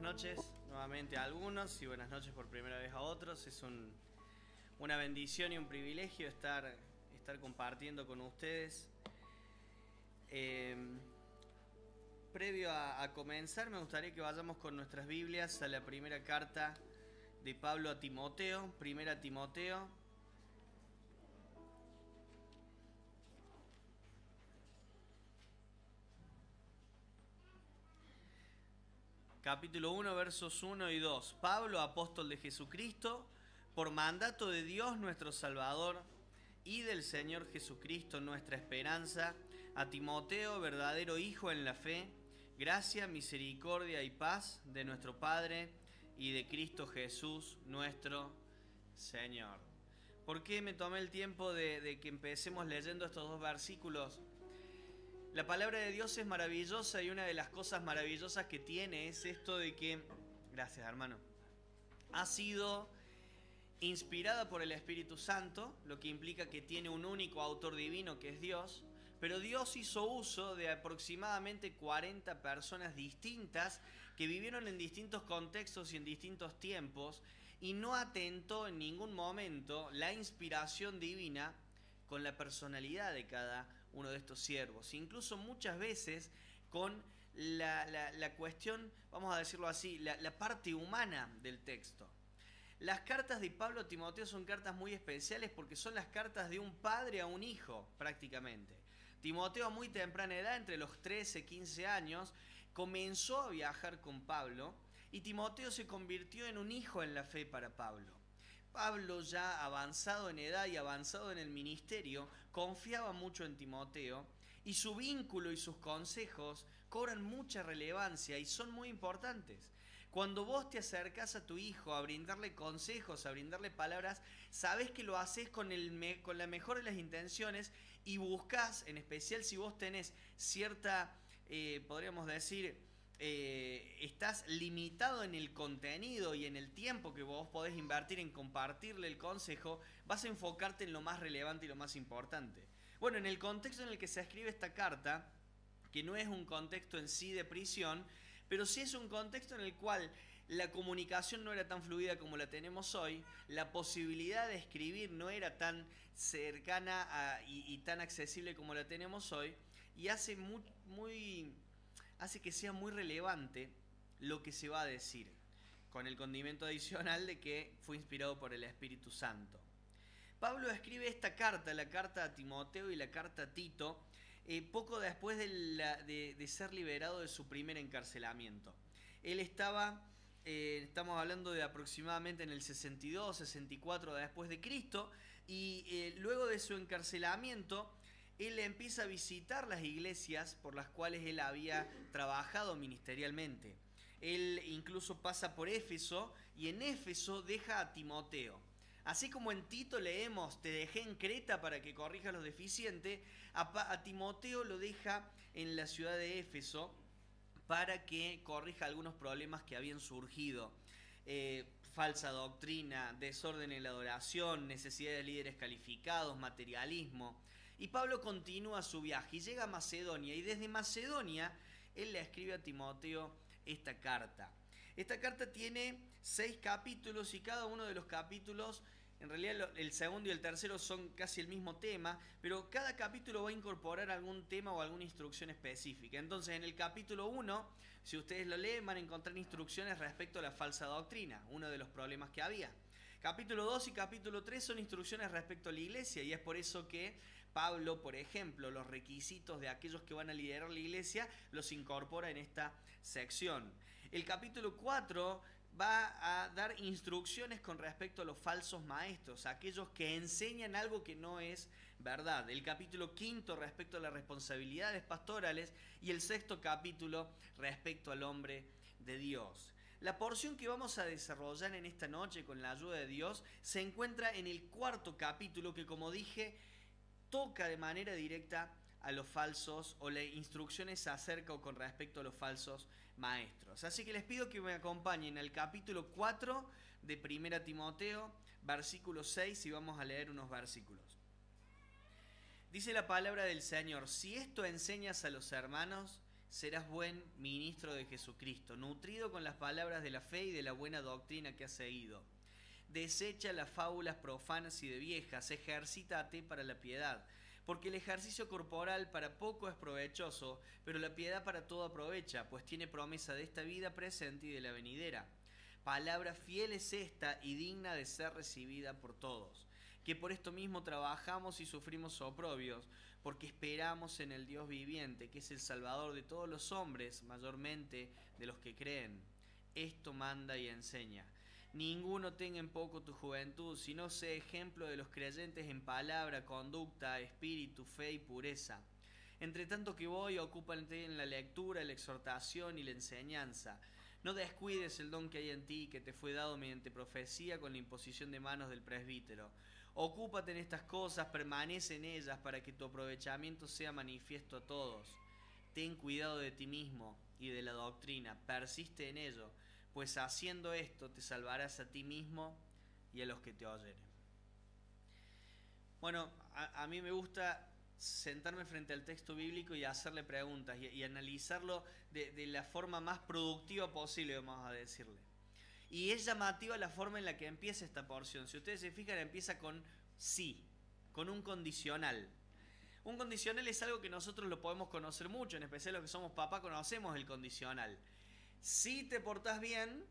noches nuevamente a algunos y buenas noches por primera vez a otros. Es una bendición y un privilegio estar compartiendo con ustedes. Previo a comenzar, me gustaría que vayamos con nuestras Biblias a la primera carta de Pablo a Timoteo, primera Timoteo. Capítulo 1, versos 1 y 2. Pablo, apóstol de Jesucristo, por mandato de Dios nuestro Salvador y del Señor Jesucristo nuestra esperanza, a Timoteo, verdadero hijo en la fe, gracia, misericordia y paz de nuestro Padre y de Cristo Jesús nuestro Señor. ¿Por qué me tomé el tiempo de que empecemos leyendo estos dos versículos? La palabra de Dios es maravillosa y una de las cosas maravillosas que tiene es esto de que, gracias hermano, ha sido inspirada por el Espíritu Santo, lo que implica que tiene un único autor divino que es Dios, pero Dios hizo uso de aproximadamente 40 personas distintas que vivieron en distintos contextos y en distintos tiempos y no atentó en ningún momento la inspiración divina con la personalidad de cada uno de estos siervos, incluso muchas veces con la cuestión, vamos a decirlo así, la parte humana del texto. Las cartas de Pablo a Timoteo son cartas muy especiales porque son las cartas de un padre a un hijo, prácticamente. Timoteo a muy temprana edad, entre los 13 y 15 años, comenzó a viajar con Pablo y Timoteo se convirtió en un hijo en la fe para Pablo. Pablo, ya avanzado en edad y avanzado en el ministerio, confiaba mucho en Timoteo y su vínculo y sus consejos cobran mucha relevancia y son muy importantes. Cuando vos te acercás a tu hijo a brindarle consejos, a brindarle palabras, sabés que lo haces con la mejor de las intenciones y buscás, en especial si vos tenés cierta, podríamos decir, estás limitado en el contenido y en el tiempo que vos podés invertir en compartirle el consejo, vas a enfocarte en lo más relevante y lo más importante. Bueno, en el contexto en el que se escribe esta carta, que no es un contexto en sí de prisión, pero sí es un contexto en el cual la comunicación no era tan fluida como la tenemos hoy, la posibilidad de escribir no era tan cercana y tan accesible como la tenemos hoy, y hace que sea muy relevante lo que se va a decir, con el condimento adicional de que fue inspirado por el Espíritu Santo. Pablo escribe esta carta, la carta a Timoteo y la carta a Tito, poco después de ser liberado de su primer encarcelamiento. Él estaba, estamos hablando de aproximadamente en el 62, 64 después de Cristo, y luego de su encarcelamiento, él empieza a visitar las iglesias por las cuales él había trabajado ministerialmente. Él incluso pasa por Éfeso y en Éfeso deja a Timoteo. Así como en Tito leemos, te dejé en Creta para que corrijas lo deficiente, a Timoteo lo deja en la ciudad de Éfeso para que corrija algunos problemas que habían surgido. Falsa doctrina, desorden en la adoración, necesidad de líderes calificados, materialismo. Y Pablo continúa su viaje y llega a Macedonia, y desde Macedonia él le escribe a Timoteo esta carta. Esta carta tiene 6 capítulos y cada uno de los capítulos, en realidad el segundo y el tercero son casi el mismo tema, pero cada capítulo va a incorporar algún tema o alguna instrucción específica. Entonces en el capítulo 1, si ustedes lo leen, van a encontrar instrucciones respecto a la falsa doctrina, uno de los problemas que había. Capítulo 2 y capítulo 3 son instrucciones respecto a la iglesia, y es por eso que Pablo, por ejemplo, los requisitos de aquellos que van a liderar la iglesia los incorpora en esta sección. El capítulo 4 va a dar instrucciones con respecto a los falsos maestros, aquellos que enseñan algo que no es verdad. El capítulo 5 respecto a las responsabilidades pastorales y el 6º capítulo respecto al hombre de Dios. La porción que vamos a desarrollar en esta noche con la ayuda de Dios se encuentra en el 4º capítulo que, como dije, toca de manera directa a los falsos o las instrucciones acerca o con respecto a los falsos maestros. Así que les pido que me acompañen al capítulo 4 de 1 Timoteo, versículo 6, y vamos a leer unos versículos. Dice la palabra del Señor: si esto enseñas a los hermanos, serás buen ministro de Jesucristo, nutrido con las palabras de la fe y de la buena doctrina que has seguido. Desecha las fábulas profanas y de viejas, ejercítate para la piedad, porque el ejercicio corporal para poco es provechoso, pero la piedad para todo aprovecha, pues tiene promesa de esta vida presente y de la venidera. Palabra fiel es esta y digna de ser recibida por todos, que por esto mismo trabajamos y sufrimos oprobios, porque esperamos en el Dios viviente, que es el Salvador de todos los hombres, mayormente de los que creen. Esto manda y enseña. Ninguno tenga en poco tu juventud, sino sé ejemplo de los creyentes en palabra, conducta, espíritu, fe y pureza. Entre tanto que voy, ocúpate en la lectura, la exhortación y la enseñanza. No descuides el don que hay en ti, que te fue dado mediante profecía con la imposición de manos del presbítero. Ocúpate en estas cosas, permanece en ellas, para que tu aprovechamiento sea manifiesto a todos. Ten cuidado de ti mismo y de la doctrina, persiste en ello, pues haciendo esto te salvarás a ti mismo y a los que te oyeren. Bueno, a mí me gusta sentarme frente al texto bíblico y hacerle preguntas y analizarlo de la forma más productiva posible, vamos a decirle. Y es llamativa la forma en la que empieza esta porción. Si ustedes se fijan, empieza con sí, con un condicional. Un condicional es algo que nosotros lo podemos conocer mucho, en especial los que somos papás conocemos el condicional. Si te portás bien,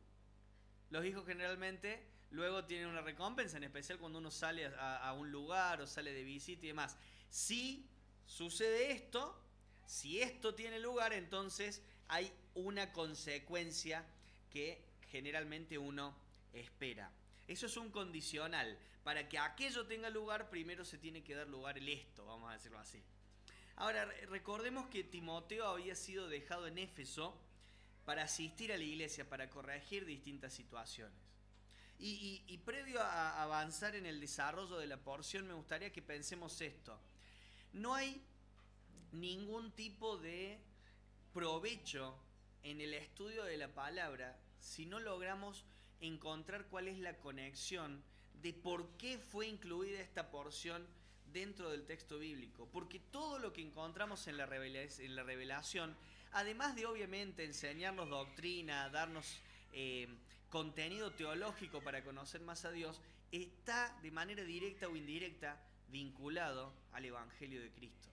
los hijos generalmente luego tienen una recompensa, en especial cuando uno sale a un lugar o sale de visita y demás. Si sucede esto, si esto tiene lugar, entonces hay una consecuencia que generalmente uno espera. Eso es un condicional. Para que aquello tenga lugar, primero se tiene que dar lugar el esto, vamos a decirlo así. Ahora, recordemos que Timoteo había sido dejado en Éfeso para asistir a la iglesia, para corregir distintas situaciones. Y previo a avanzar en el desarrollo de la porción, me gustaría que pensemos esto. No hay ningún tipo de provecho en el estudio de la palabra si no logramos encontrar cuál es la conexión de por qué fue incluida esta porción dentro del texto bíblico. Porque todo lo que encontramos en la revelación, además de obviamente enseñarnos doctrina, darnos contenido teológico para conocer más a Dios, está de manera directa o indirecta vinculado al Evangelio de Cristo.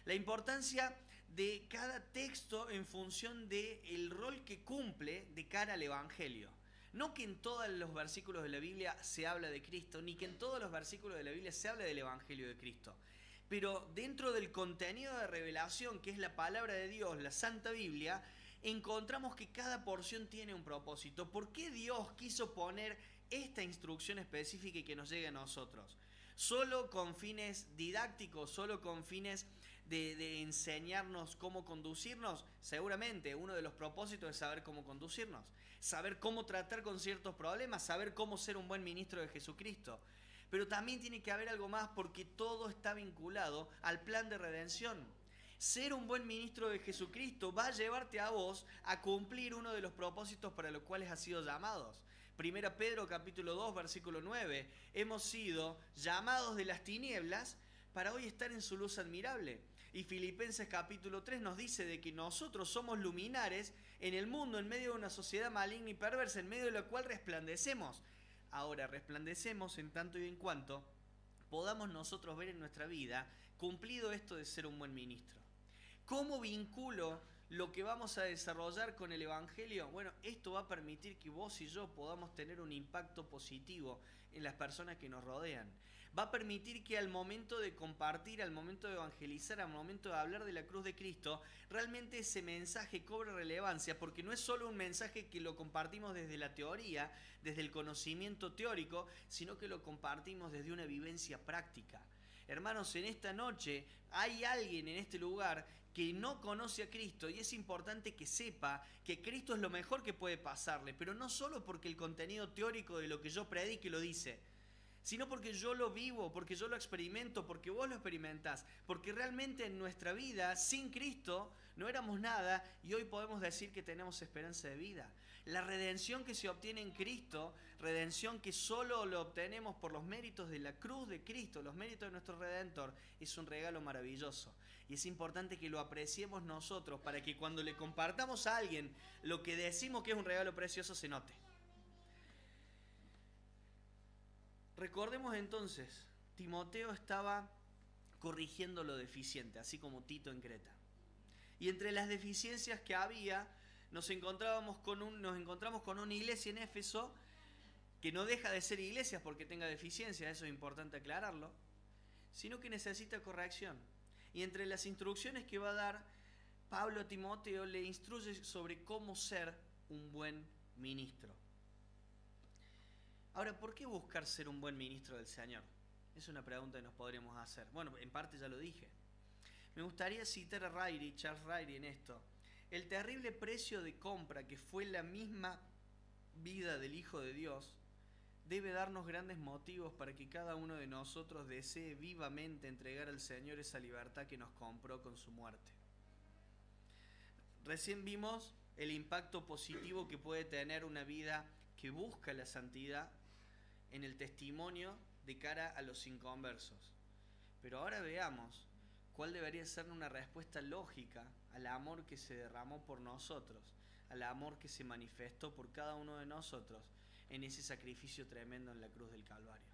La importancia de cada texto en función del rol que cumple de cara al Evangelio. No que en todos los versículos de la Biblia se habla de Cristo, ni que en todos los versículos de la Biblia se habla del Evangelio de Cristo. Pero dentro del contenido de revelación, que es la palabra de Dios, la Santa Biblia, encontramos que cada porción tiene un propósito. ¿Por qué Dios quiso poner esta instrucción específica y que nos llegue a nosotros? ¿Solo con fines didácticos, solo con fines de enseñarnos cómo conducirnos? Seguramente uno de los propósitos es saber cómo conducirnos, saber cómo tratar con ciertos problemas, saber cómo ser un buen ministro de Jesucristo. Pero también tiene que haber algo más, porque todo está vinculado al plan de redención. Ser un buen ministro de Jesucristo va a llevarte a vos a cumplir uno de los propósitos para los cuales has sido llamados. 1 Pedro capítulo 2 versículo 9. Hemos sido llamados de las tinieblas para hoy estar en su luz admirable. Y Filipenses capítulo 3 nos dice de que nosotros somos luminares en el mundo, en medio de una sociedad maligna y perversa, en medio de la cual resplandecemos. Ahora, resplandecemos en tanto y en cuanto podamos nosotros ver en nuestra vida cumplido esto de ser un buen ministro. ¿Cómo vinculo lo que vamos a desarrollar con el Evangelio? Bueno, esto va a permitir que vos y yo podamos tener un impacto positivo en las personas que nos rodean. Va a permitir que al momento de compartir, al momento de evangelizar, al momento de hablar de la cruz de Cristo, realmente ese mensaje cobre relevancia, porque no es solo un mensaje que lo compartimos desde la teoría, desde el conocimiento teórico, sino que lo compartimos desde una vivencia práctica. Hermanos, en esta noche hay alguien en este lugar que no conoce a Cristo y es importante que sepa que Cristo es lo mejor que puede pasarle, pero no solo porque el contenido teórico de lo que yo predique lo dice, sino porque yo lo vivo, porque yo lo experimento, porque vos lo experimentás, porque realmente en nuestra vida, sin Cristo, no éramos nada y hoy podemos decir que tenemos esperanza de vida. La redención que se obtiene en Cristo, redención que solo lo obtenemos por los méritos de la cruz de Cristo, los méritos de nuestro Redentor, es un regalo maravilloso. Y es importante que lo apreciemos nosotros para que cuando le compartamos a alguien lo que decimos que es un regalo precioso se note. Recordemos entonces, Timoteo estaba corrigiendo lo deficiente, así como Tito en Creta. Y entre las deficiencias que había, nos encontramos con una iglesia en Éfeso que no deja de ser iglesia porque tenga deficiencias, eso es importante aclararlo, sino que necesita corrección. Y entre las instrucciones que va a dar, Pablo a Timoteo le instruye sobre cómo ser un buen ministro. Ahora, ¿por qué buscar ser un buen ministro del Señor? Es una pregunta que nos podríamos hacer. Bueno, en parte ya lo dije. Me gustaría citar a Charles Ryrie en esto. El terrible precio de compra que fue la misma vida del Hijo de Dios debe darnos grandes motivos para que cada uno de nosotros desee vivamente entregar al Señor esa libertad que nos compró con su muerte. Recién vimos el impacto positivo que puede tener una vida que busca la santidad en el testimonio de cara a los inconversos. Pero ahora veamos cuál debería ser una respuesta lógica al amor que se derramó por nosotros, al amor que se manifestó por cada uno de nosotros en ese sacrificio tremendo en la cruz del Calvario.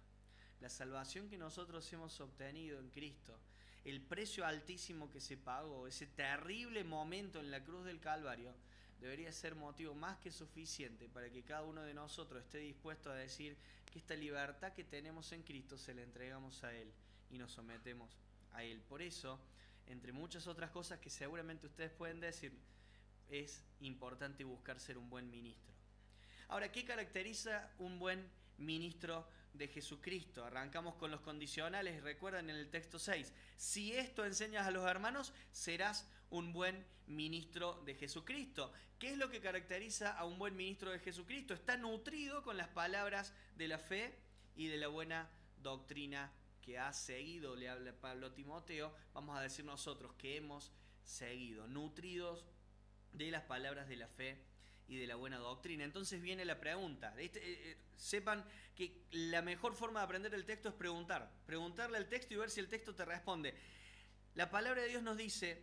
La salvación que nosotros hemos obtenido en Cristo, el precio altísimo que se pagó, ese terrible momento en la cruz del Calvario, debería ser motivo más que suficiente para que cada uno de nosotros esté dispuesto a decir que esta libertad que tenemos en Cristo se la entregamos a Él y nos sometemos a Él. Por eso, entre muchas otras cosas que seguramente ustedes pueden decir, es importante buscar ser un buen ministro. Ahora, ¿qué caracteriza un buen ministro de Jesucristo? Arrancamos con los condicionales, recuerdan en el texto 6. Si esto enseñas a los hermanos, serás un buen ministro de Jesucristo. ¿Qué es lo que caracteriza a un buen ministro de Jesucristo? Está nutrido con las palabras de la fe y de la buena doctrina que ha seguido, le habla Pablo a Timoteo, vamos a decir nosotros que hemos seguido, nutridos de las palabras de la fe y de la buena doctrina. Entonces viene la pregunta. Sepan que la mejor forma de aprender el texto es preguntarle al texto y ver si el texto te responde. La palabra de Dios nos dice,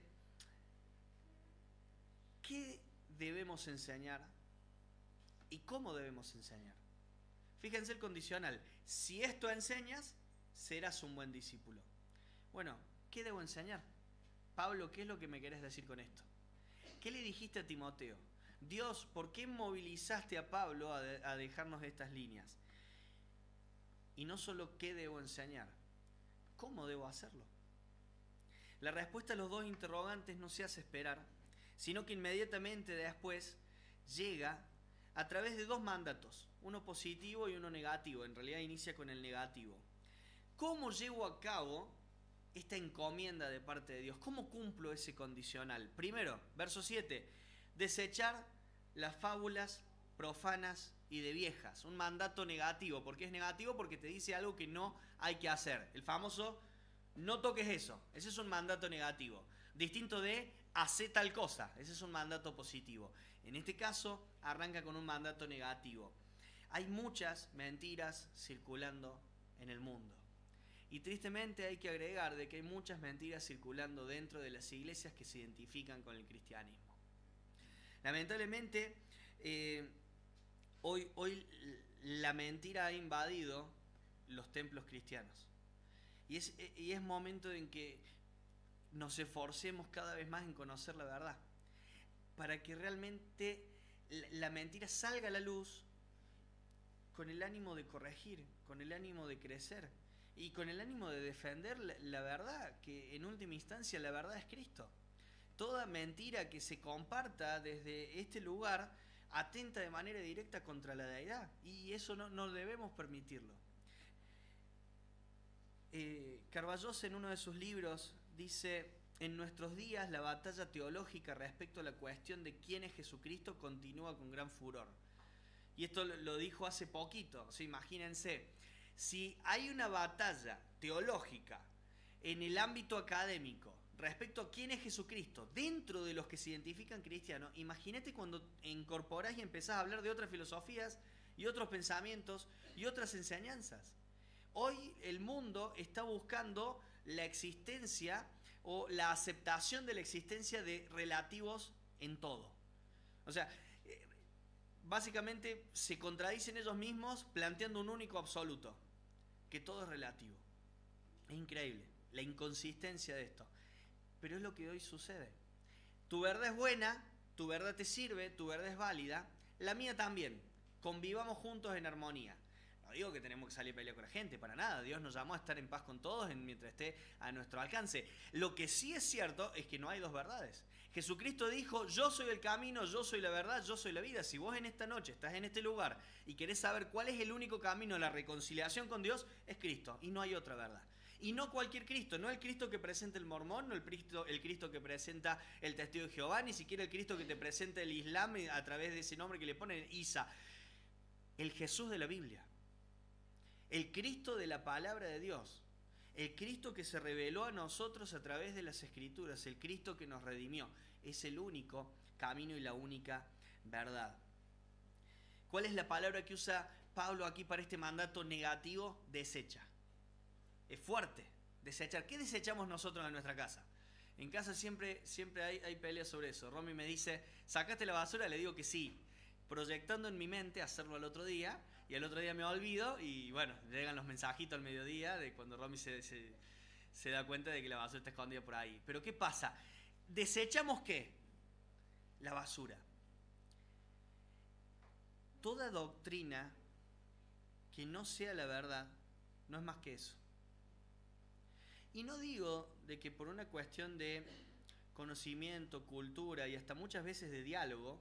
¿qué debemos enseñar y cómo debemos enseñar? Fíjense el condicional. Si esto enseñas, serás un buen discípulo. Bueno, ¿qué debo enseñar? Pablo, ¿qué es lo que me querés decir con esto? ¿Qué le dijiste a Timoteo? Dios, ¿por qué movilizaste a Pablo a dejarnos estas líneas? Y no solo qué debo enseñar, ¿cómo debo hacerlo? La respuesta a los dos interrogantes no se hace esperar, sino que inmediatamente después llega a través de dos mandatos, uno positivo y uno negativo. En realidad inicia con el negativo. ¿Cómo llevo a cabo esta encomienda de parte de Dios? ¿Cómo cumplo ese condicional? Primero, verso 7, desechar las fábulas profanas y de viejas. Un mandato negativo. ¿Por qué es negativo? Porque te dice algo que no hay que hacer. El famoso, no toques eso. Ese es un mandato negativo. Distinto de, hace tal cosa. Ese es un mandato positivo. En este caso, arranca con un mandato negativo. Hay muchas mentiras circulando en el mundo. Y tristemente hay que agregar de que hay muchas mentiras circulando dentro de las iglesias que se identifican con el cristianismo. Lamentablemente, hoy la mentira ha invadido los templos cristianos. Y es momento en que nos esforcemos cada vez más en conocer la verdad, para que realmente la mentira salga a la luz con el ánimo de corregir, con el ánimo de crecer y con el ánimo de defender la verdad, que en última instancia la verdad es Cristo. Toda mentira que se comparta desde este lugar atenta de manera directa contra la deidad, y eso no debemos permitirlo. Carballosa en uno de sus libros dice: en nuestros días la batalla teológica respecto a la cuestión de quién es Jesucristo continúa con gran furor. Y esto lo dijo hace poquito, o sea, imagínense, Si hay una batalla teológica en el ámbito académico respecto a quién es Jesucristo, dentro de los que se identifican cristianos, imagínate cuando incorporás y empezás a hablar de otras filosofías y otros pensamientos y otras enseñanzas. Hoy el mundo está buscando la existencia o la aceptación de la existencia de relativos en todo. O sea, básicamente se contradicen ellos mismos planteando un único absoluto, que todo es relativo. Es increíble la inconsistencia de esto. Pero es lo que hoy sucede. Tu verdad es buena, tu verdad te sirve, tu verdad es válida, la mía también. Convivamos juntos en armonía. No digo que tenemos que salir a pelear con la gente, para nada. Dios nos llamó a estar en paz con todos mientras esté a nuestro alcance. Lo que sí es cierto es que no hay dos verdades. Jesucristo dijo, yo soy el camino, yo soy la verdad, yo soy la vida. Si vos en esta noche estás en este lugar y querés saber cuál es el único camino a la reconciliación con Dios, es Cristo y no hay otra verdad. Y no cualquier Cristo, no el Cristo que presenta el mormón, no el Cristo que presenta el testigo de Jehová, ni siquiera el Cristo que te presenta el Islam a través de ese nombre que le ponen Isa. El Jesús de la Biblia, el Cristo de la palabra de Dios, el Cristo que se reveló a nosotros a través de las Escrituras, el Cristo que nos redimió, es el único camino y la única verdad. ¿Cuál es la palabra que usa Pablo aquí para este mandato negativo? Desecha. Es fuerte, desechar. ¿Qué desechamos nosotros en nuestra casa? En casa siempre hay peleas sobre eso. Romy me dice, ¿sacaste la basura? Le digo que sí. Proyectando en mi mente hacerlo al otro día, y al otro día me olvido, y bueno, llegan los mensajitos al mediodía de cuando Romy se da cuenta de que la basura está escondida por ahí. Pero ¿qué pasa? ¿Desechamos qué? La basura. Toda doctrina que no sea la verdad no es más que eso. Y no digo de que por una cuestión de conocimiento, cultura y hasta muchas veces de diálogo,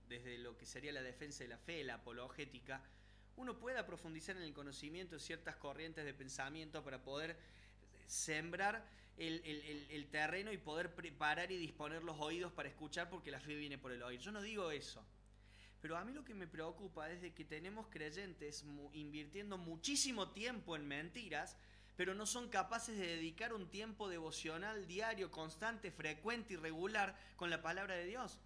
desde lo que sería la defensa de la fe, la apologética, uno pueda profundizar en el conocimiento de ciertas corrientes de pensamiento para poder sembrar el terreno y poder preparar y disponer los oídos para escuchar, porque la fe viene por el oír. Yo no digo eso. Pero a mí lo que me preocupa es de que tenemos creyentes invirtiendo muchísimo tiempo en mentiras, pero no son capaces de dedicar un tiempo devocional diario, constante, frecuente y regular con la palabra de Dios.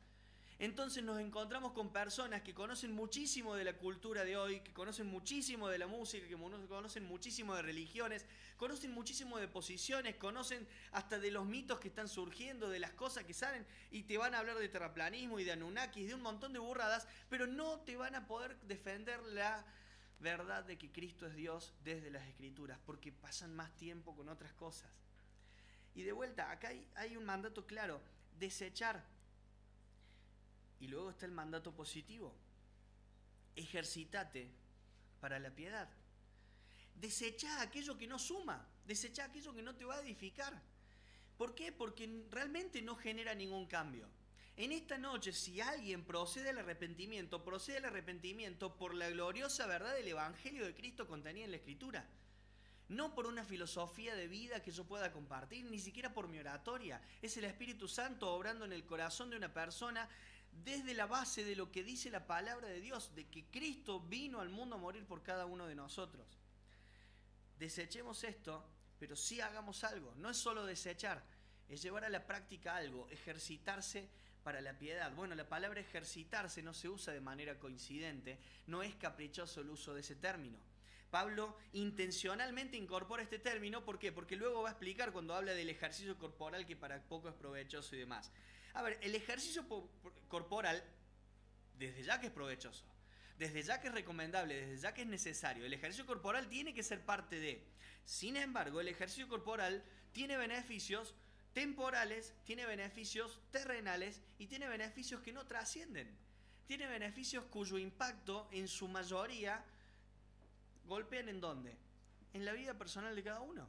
Entonces nos encontramos con personas que conocen muchísimo de la cultura de hoy, que conocen muchísimo de la música, que conocen muchísimo de religiones, conocen muchísimo de posiciones, conocen hasta de los mitos que están surgiendo, de las cosas que salen, y te van a hablar de terraplanismo y de Anunnakis, de un montón de burradas, pero no te van a poder defender la verdad de que Cristo es Dios desde las Escrituras, porque pasan más tiempo con otras cosas. Y de vuelta, acá hay un mandato claro, desechar. Y luego está el mandato positivo, ejercítate para la piedad. Desechá aquello que no suma, desechá aquello que no te va a edificar. ¿Por qué? Porque realmente no genera ningún cambio. En esta noche, si alguien procede al arrepentimiento por la gloriosa verdad del Evangelio de Cristo contenida en la Escritura. No por una filosofía de vida que yo pueda compartir, ni siquiera por mi oratoria. Es el Espíritu Santo obrando en el corazón de una persona desde la base de lo que dice la palabra de Dios, de que Cristo vino al mundo a morir por cada uno de nosotros. Desechemos esto, pero sí hagamos algo. No es solo desechar, es llevar a la práctica algo, ejercitarse para la piedad. Bueno, la palabra ejercitarse no se usa de manera coincidente, no es caprichoso el uso de ese término. Pablo intencionalmente incorpora este término, ¿por qué? Porque luego va a explicar cuando habla del ejercicio corporal que para poco es provechoso y demás. A ver, el ejercicio corporal, desde ya que es provechoso, desde ya que es recomendable, desde ya que es necesario, el ejercicio corporal tiene que ser parte de. Sin embargo, el ejercicio corporal tiene beneficios temporales, tiene beneficios terrenales y tiene beneficios que no trascienden. Tiene beneficios cuyo impacto en su mayoría golpean ¿en dónde? En la vida personal de cada uno.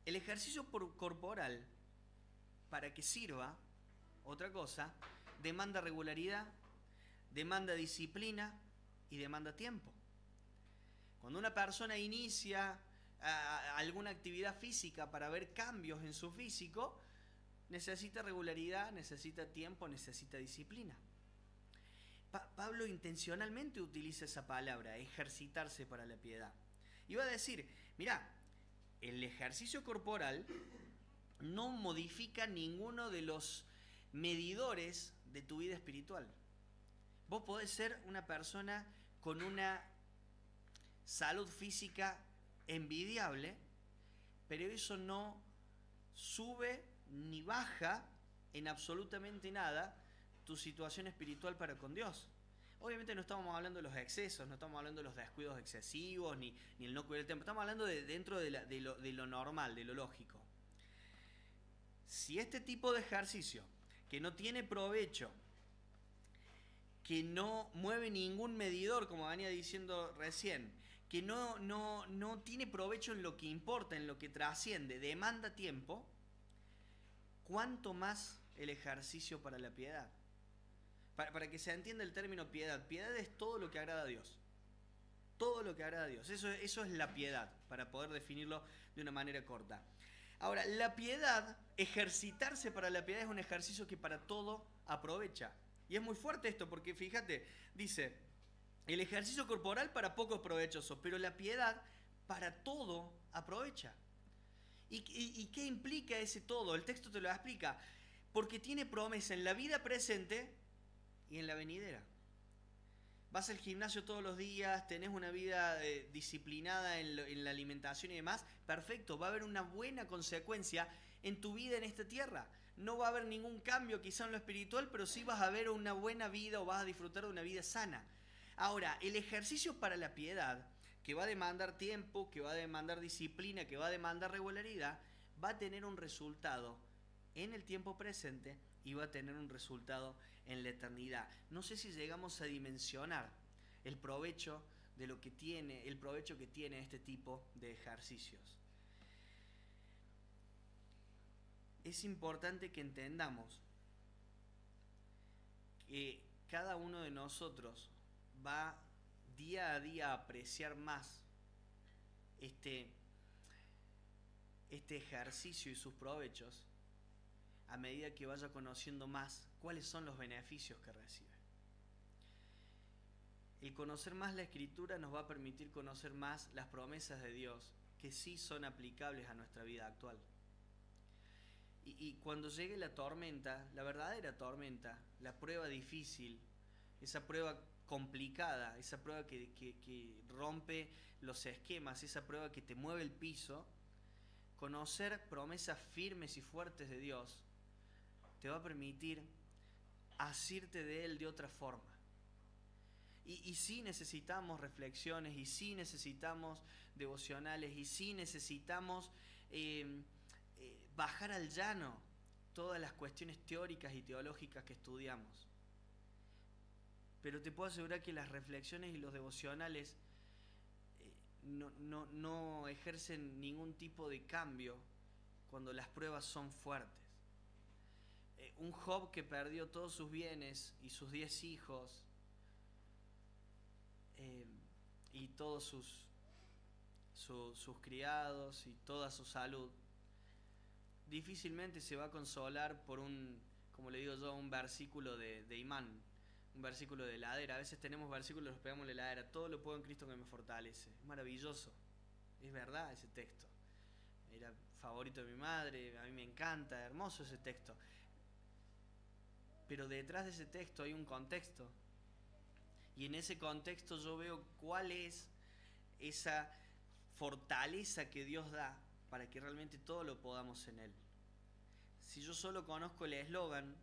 El ejercicio corporal, para que sirva, otra cosa, demanda regularidad, demanda disciplina y demanda tiempo. Cuando una persona inicia alguna actividad física para ver cambios en su físico, necesita regularidad, necesita tiempo, necesita disciplina. Pablo intencionalmente utiliza esa palabra, ejercitarse para la piedad. Y va a decir, mirá, el ejercicio corporal no modifica ninguno de los medidores de tu vida espiritual. Vos podés ser una persona con una salud física envidiable, pero eso no sube ni baja en absolutamente nada tu situación espiritual para con Dios. Obviamente no estamos hablando de los excesos, no estamos hablando de los descuidos excesivos, ni el no cuidar el tiempo. Estamos hablando dentro de lo normal, de lo lógico. Si este tipo de ejercicio, que no tiene provecho, que no mueve ningún medidor, como venía diciendo recién, que no tiene provecho en lo que importa, en lo que trasciende, demanda tiempo, ¿cuánto más el ejercicio para la piedad? Para que se entienda el término piedad. Piedad es todo lo que agrada a Dios. Todo lo que agrada a Dios. Eso es la piedad, para poder definirlo de una manera corta. Ahora, la piedad, ejercitarse para la piedad es un ejercicio que para todo aprovecha. Y es muy fuerte esto, porque fíjate, dice, el ejercicio corporal para poco es provechoso, pero la piedad para todo aprovecha. ¿Y qué implica ese todo? El texto te lo explica. Porque tiene promesa en la vida presente y en la venidera. Vas al gimnasio todos los días, tenés una vida disciplinada en la alimentación y demás, perfecto, va a haber una buena consecuencia en tu vida en esta tierra. No va a haber ningún cambio quizá en lo espiritual, pero sí vas a ver una buena vida o vas a disfrutar de una vida sana. Ahora, el ejercicio para la piedad, que va a demandar tiempo, que va a demandar disciplina, que va a demandar regularidad, va a tener un resultado en el tiempo presente y va a tener un resultado en la eternidad. No sé si llegamos a dimensionar el provecho de lo que tiene, el provecho que tiene este tipo de ejercicios. Es importante que entendamos que cada uno de nosotros va día a día a apreciar más este ejercicio y sus provechos a medida que vaya conociendo más cuáles son los beneficios que recibe. El conocer más la Escritura nos va a permitir conocer más las promesas de Dios que sí son aplicables a nuestra vida actual. Y cuando llegue la tormenta, la verdadera tormenta, la prueba difícil, esa prueba complicada, esa prueba que rompe los esquemas, esa prueba que te mueve el piso, conocer promesas firmes y fuertes de Dios te va a permitir asirte de Él de otra forma. Y sí necesitamos reflexiones, y sí necesitamos devocionales, y sí necesitamos bajar al llano todas las cuestiones teóricas y teológicas que estudiamos. Pero te puedo asegurar que las reflexiones y los devocionales no ejercen ningún tipo de cambio cuando las pruebas son fuertes. Un Job que perdió todos sus bienes y sus 10 hijos y todos sus criados y toda su salud, difícilmente se va a consolar por como le digo yo, un versículo de imán, un versículo de heladera. A veces tenemos versículos, los pegamos en la heladera. Todo lo puedo en Cristo que me fortalece. Es maravilloso, es verdad ese texto. Era favorito de mi madre, a mí me encanta, hermoso ese texto. Pero detrás de ese texto hay un contexto. Y en ese contexto yo veo cuál es esa fortaleza que Dios da para que realmente todo lo podamos en Él. Si yo solo conozco el eslogan,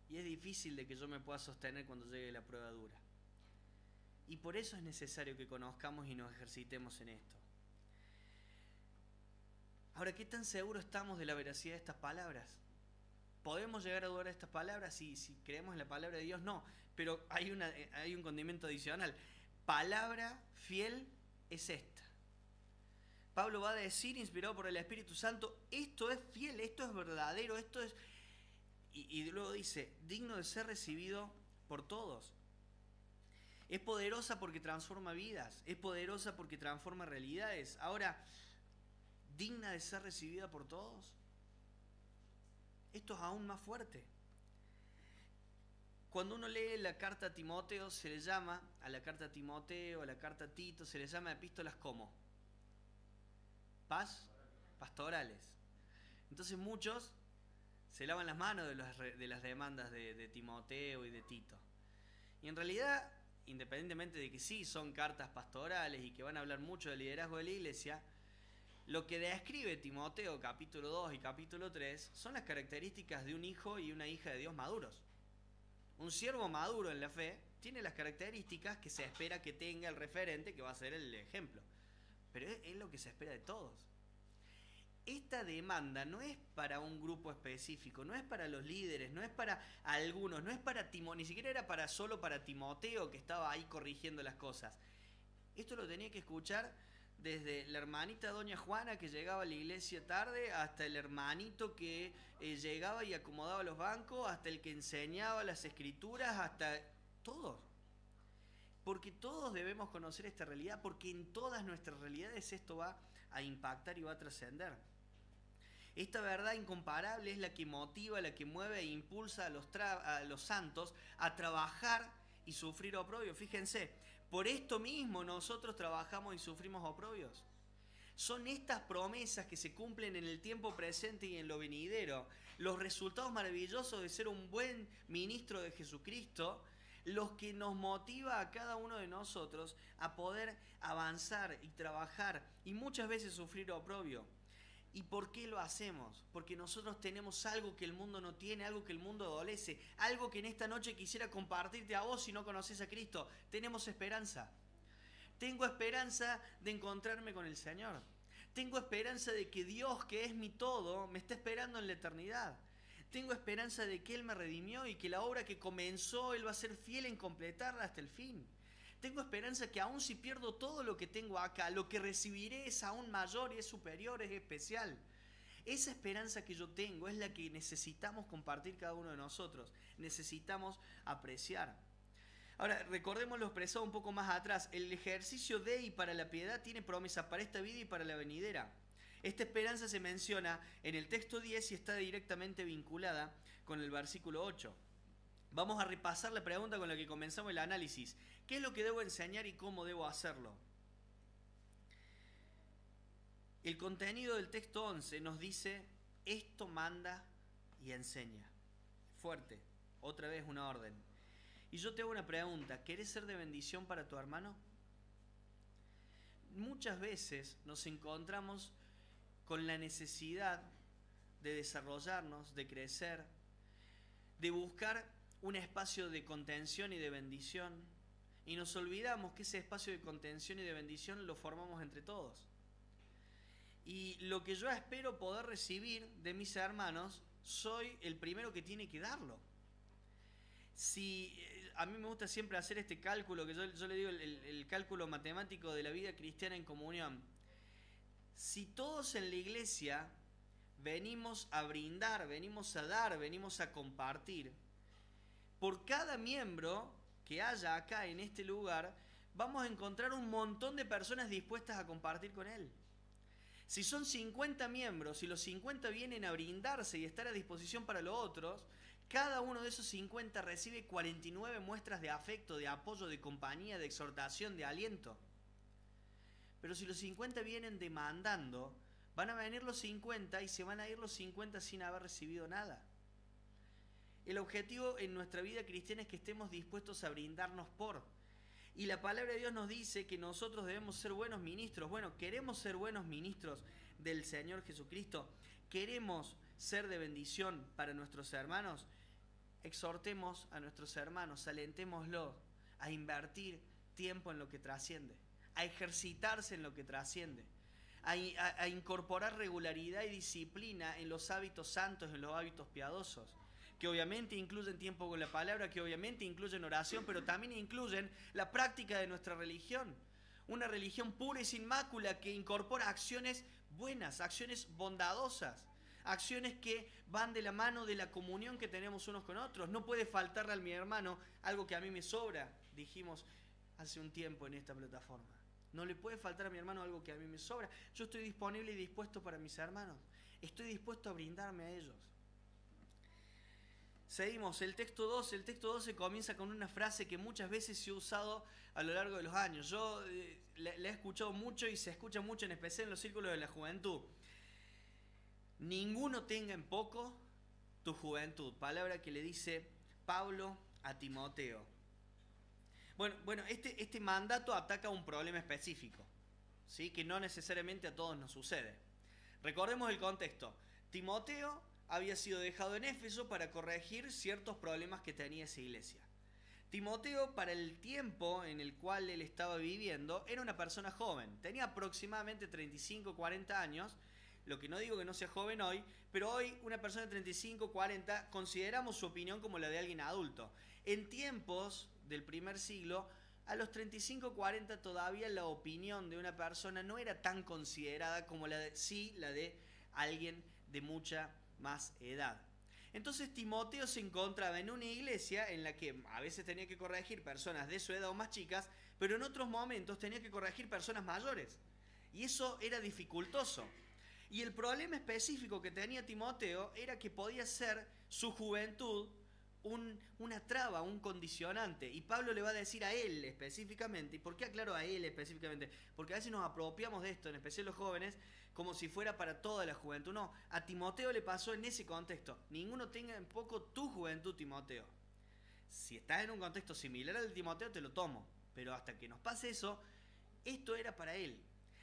y es difícil de que yo me pueda sostener cuando llegue la prueba dura. Y por eso es necesario que conozcamos y nos ejercitemos en esto. Ahora, ¿qué tan seguros estamos de la veracidad de estas palabras? ¿Podemos llegar a dudar de estas palabras? Si creemos en la palabra de Dios, no. Pero hay un condimento adicional. Palabra fiel es esta. Pablo va a decir, inspirado por el Espíritu Santo, esto es fiel, esto es verdadero, esto es... Y luego dice, digno de ser recibido por todos. Es poderosa porque transforma vidas, es poderosa porque transforma realidades. Ahora, digna de ser recibida por todos. Esto es aún más fuerte. Cuando uno lee la carta a Timoteo, se le llama, a la carta a Timoteo, a la carta a Tito, se le llama epístolas como pastorales. Entonces muchos se lavan las manos de las demandas de Timoteo y de Tito. Y en realidad, independientemente de que sí son cartas pastorales y que van a hablar mucho del liderazgo de la iglesia, lo que describe Timoteo capítulo 2 y capítulo 3 son las características de un hijo y una hija de Dios maduros. Un siervo maduro en la fe tiene las características que se espera que tenga el referente, que va a ser el ejemplo. Pero es lo que se espera de todos. Esta demanda no es para un grupo específico, no es para los líderes, no es para algunos, no es para Timoteo, ni siquiera era solo para Timoteo que estaba ahí corrigiendo las cosas. Esto lo tenía que escuchar desde la hermanita doña Juana que llegaba a la iglesia tarde, hasta el hermanito que llegaba y acomodaba los bancos, hasta el que enseñaba las escrituras, hasta todos. Porque todos debemos conocer esta realidad, porque en todas nuestras realidades esto va a impactar y va a trascender. Esta verdad incomparable es la que motiva, la que mueve e impulsa a los santos a trabajar y sufrir oprobio. Fíjense, por esto mismo nosotros trabajamos y sufrimos oprobios. Son estas promesas que se cumplen en el tiempo presente y en lo venidero, los resultados maravillosos de ser un buen ministro de Jesucristo, los que nos motiva a cada uno de nosotros a poder avanzar y trabajar y muchas veces sufrir oprobio. ¿Y por qué lo hacemos? Porque nosotros tenemos algo que el mundo no tiene, algo que el mundo adolece, algo que en esta noche quisiera compartirte a vos si no conoces a Cristo. Tenemos esperanza. Tengo esperanza de encontrarme con el Señor. Tengo esperanza de que Dios, que es mi todo, me está esperando en la eternidad. Tengo esperanza de que Él me redimió y que la obra que comenzó, Él va a ser fiel en completarla hasta el fin. Tengo esperanza que aun si pierdo todo lo que tengo acá, lo que recibiré es aún mayor y es superior, es especial. Esa esperanza que yo tengo es la que necesitamos compartir cada uno de nosotros. Necesitamos apreciar. Ahora, recordemos lo expresado un poco más atrás. El ejercicio de y para la piedad tiene promesa para esta vida y para la venidera. Esta esperanza se menciona en el texto 10 y está directamente vinculada con el versículo 8. Vamos a repasar la pregunta con la que comenzamos el análisis. ¿Qué es lo que debo enseñar y cómo debo hacerlo? El contenido del texto 11 nos dice, esto manda y enseña. Fuerte, otra vez una orden. Y yo te hago una pregunta, ¿querés ser de bendición para tu hermano? Muchas veces nos encontramos con la necesidad de desarrollarnos, de crecer, de buscar un espacio de contención y de bendición, y nos olvidamos que ese espacio de contención y de bendición lo formamos entre todos. Y lo que yo espero poder recibir de mis hermanos, soy el primero que tiene que darlo. Si a mí me gusta siempre hacer este cálculo, que yo le digo el cálculo matemático de la vida cristiana en comunión. Si todos en la iglesia venimos a brindar, venimos a dar, venimos a compartir, por cada miembro que haya acá en este lugar, vamos a encontrar un montón de personas dispuestas a compartir con él. Si son 50 miembros y los 50 vienen a brindarse y estar a disposición para los otros, cada uno de esos 50 recibe 49 muestras de afecto, de apoyo, de compañía, de exhortación, de aliento. Pero si los 50 vienen demandando, van a venir los 50 y se van a ir los 50 sin haber recibido nada. El objetivo en nuestra vida cristiana es que estemos dispuestos a brindarnos por. Y la palabra de Dios nos dice que nosotros debemos ser buenos ministros. Bueno, queremos ser buenos ministros del Señor Jesucristo. Queremos ser de bendición para nuestros hermanos. Exhortemos a nuestros hermanos, alentémoslos a invertir tiempo en lo que trasciende, a ejercitarse en lo que trasciende, a incorporar regularidad y disciplina en los hábitos santos, en los hábitos piadosos, que obviamente incluyen tiempo con la palabra, que obviamente incluyen oración, pero también incluyen la práctica de nuestra religión. Una religión pura y sin mácula que incorpora acciones buenas, acciones bondadosas, acciones que van de la mano de la comunión que tenemos unos con otros. No puede faltarle a mi hermano algo que a mí me sobra, dijimos hace un tiempo en esta plataforma. No le puede faltar a mi hermano algo que a mí me sobra. Yo estoy disponible y dispuesto para mis hermanos. Estoy dispuesto a brindarme a ellos. Seguimos, el texto 2. El texto 12 comienza con una frase que muchas veces se ha usado a lo largo de los años. Yo la he escuchado mucho y se escucha mucho, en especial en los círculos de la juventud. Ninguno tenga en poco tu juventud. Palabra que le dice Pablo a Timoteo. Bueno, este mandato ataca un problema específico, ¿sí? Que no necesariamente a todos nos sucede. Recordemos el contexto. Timoteo había sido dejado en Éfeso para corregir ciertos problemas que tenía esa iglesia. Timoteo, para el tiempo en el cual él estaba viviendo, era una persona joven. Tenía aproximadamente 35, 40 años, lo que no digo que no sea joven hoy, pero hoy una persona de 35, 40, consideramos su opinión como la de alguien adulto. En tiempos del primer siglo, a los 35, 40 todavía la opinión de una persona no era tan considerada como la de alguien de mucha más edad. Entonces Timoteo se encontraba en una iglesia en la que a veces tenía que corregir personas de su edad o más chicas, pero en otros momentos tenía que corregir personas mayores. Y eso era dificultoso. Y el problema específico que tenía Timoteo era que podía ser su juventud una traba, un condicionante. Y Pablo le va a decir a él específicamente. ¿Y por qué aclaro a él específicamente? Porque a veces nos apropiamos de esto, en especial los jóvenes, como si fuera para toda la juventud. No, a Timoteo le pasó en ese contexto. Ninguno tenga en poco tu juventud, Timoteo. Si estás en un contexto similar al de Timoteo, te lo tomo. Pero hasta que nos pase eso, esto era para él.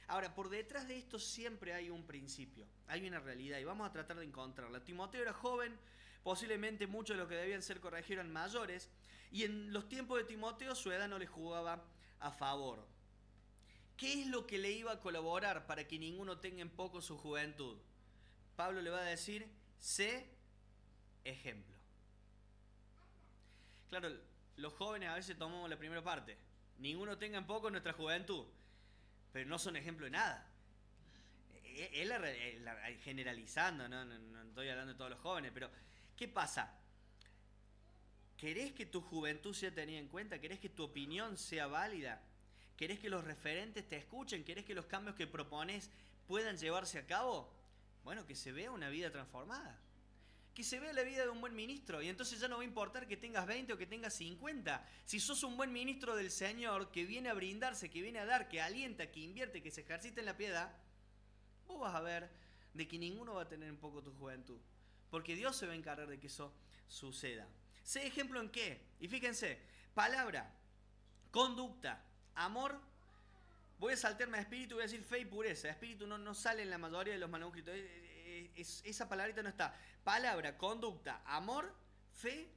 Ahora, por detrás de esto siempre hay un principio, hay una realidad y vamos a tratar de encontrarla. Timoteo era joven, posiblemente muchos de los que debían ser corregidos eran mayores, y en los tiempos de Timoteo su edad no le jugaba a favor. ¿Qué es lo que le iba a colaborar para que ninguno tenga en poco su juventud? Pablo le va a decir, sé ejemplo. Claro, los jóvenes a veces tomamos la primera parte. Ninguno tenga en poco nuestra juventud. Pero no son ejemplo de nada. Él generalizando, no estoy hablando de todos los jóvenes, pero ¿qué pasa? ¿Querés que tu juventud sea tenida en cuenta? ¿Querés que tu opinión sea válida? ¿Querés que los referentes te escuchen? ¿Querés que los cambios que propones puedan llevarse a cabo? Bueno, que se vea una vida transformada. Que se vea la vida de un buen ministro. Y entonces ya no va a importar que tengas 20 o que tengas 50. Si sos un buen ministro del Señor, que viene a brindarse, que viene a dar, que alienta, que invierte, que se ejercita en la piedad, vos vas a ver de que ninguno va a tener en poco tu juventud. Porque Dios se va a encargar de que eso suceda. Sé ejemplo en qué. Y fíjense, palabra, conducta, amor. Voy a saltarme a espíritu y voy a decir fe y pureza. Espíritu no sale en la mayoría de los manuscritos. Esa palabrita no está. Palabra, conducta, amor, fe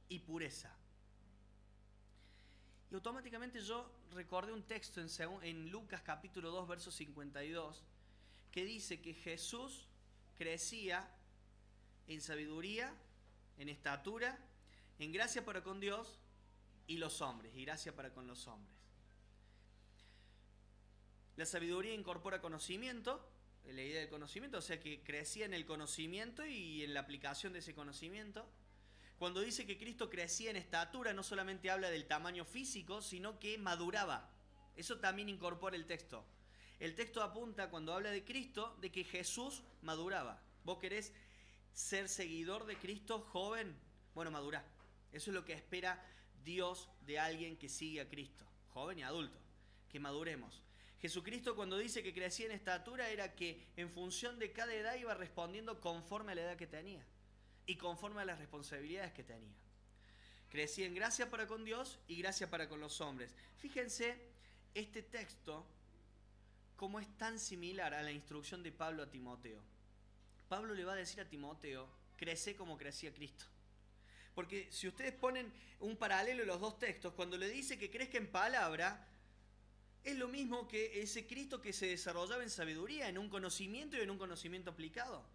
y pureza. Y automáticamente yo recordé un texto en Lucas capítulo 2, verso 52, que dice que Jesús crecía en sabiduría, en estatura, en gracia para con Dios y los hombres, y gracia para con los hombres. La sabiduría incorpora conocimiento, la idea del conocimiento, o sea que crecía en el conocimiento y en la aplicación de ese conocimiento. Cuando dice que Cristo crecía en estatura, no solamente habla del tamaño físico, sino que maduraba. Eso también incorpora el texto. El texto apunta, cuando habla de Cristo, de que Jesús maduraba. ¿Vos querés ser seguidor de Cristo, joven? Bueno, madurá. Eso es lo que espera Dios de alguien que sigue a Cristo, joven y adulto, que maduremos. Jesucristo, cuando dice que crecía en estatura, era que en función de cada edad iba respondiendo conforme a la edad que tenía y conforme a las responsabilidades que tenía. Crecía en gracia para con Dios y gracia para con los hombres. Fíjense este texto cómo es tan similar a la instrucción de Pablo a Timoteo. Pablo le va a decir a Timoteo, crece como crecía Cristo. Porque si ustedes ponen un paralelo en los dos textos, cuando le dice que crezca en palabra, es lo mismo que ese Cristo que se desarrollaba en sabiduría, en un conocimiento y en un conocimiento aplicado.